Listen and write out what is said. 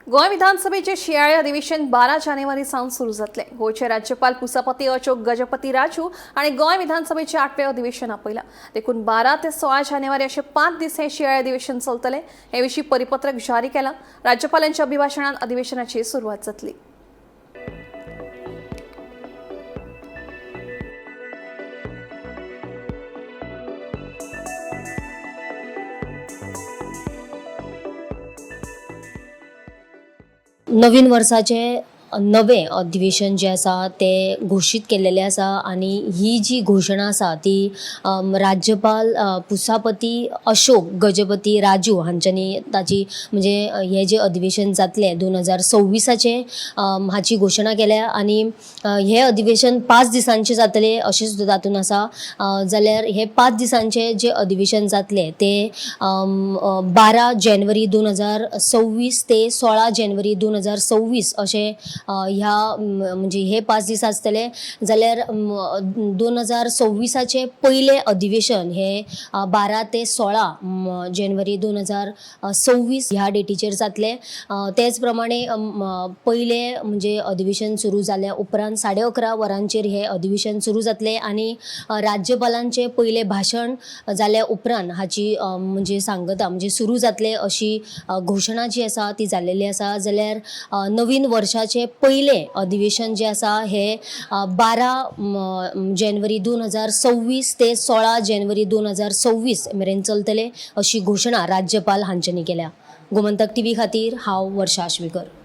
गोय विधानसभेचे शियाळे अधिवेशन 12 जानेवारीसावन सुरू जातले। गोयचे राज्यपाल पुसापती अशोक गजपती राजू आणि गोय विधानसभेचे 8वें अधिवेशन आपयला। देखून 12 ते 16 जानेवारी असे 5 दीस हे शियाळे अधिवेशन चलतले। हे विशीं परिपत्रक जारी केला। राज्यपालांच्या अभिभाषणान अधिवेशनाची सुरवात जातली। नवीन वर्षाचे नवे अधिवेशन जे आसा ते घोषित केलेले आसा आणि ही जी घोषणा आसा ती राज्यपाल पुसापती अशोक गजपती राजू हांच्यांनी ताची म्हणजे हे जे अधिवेशन जातले 2026चे हाची घोषणा केल्या आणि हे अधिवेशन 5 दिसांचे जातले अशें सुद्दां तातून आसा। जाल्यार हे 5 दिसांचे जे अधिवेशन जातले ते 12 जानेवारी 2026 ते 16 जानेवारी 2026 अशें ह्या म्हणजे हे 5 दीस आसतले। जाल्यार 2026चे पहिले अधिवेशन हे 12 ते 16 जानेवारी 2026 ह्या डेटीचेर जातले। तेच प्रमाणे पहिले म्हणजे अधिवेशन सुरू जाल्या उपरांत 11:30 वरांचेर हे अधिवेशन सुरू जातले आणि राज्यपालांचे पहिले भाषण जाल्या उपरांत हाची म्हणजे सांगता म्हणजे सुरू जातले अशी घोषणा जी आसा ती जाल्लेली आसा। जाल्यार नवीन वर्षाचे पहिले अधिवेशन जे आसा हे 12 जानेवारी 2026 ते 16 जानेवारी 2026 मेरेन चलतले अशी घोषणा राज्यपाल हांच्यांनी केल्या। गोमंतक टीव्ही खातीर हांव वर्षा आश्वेकर।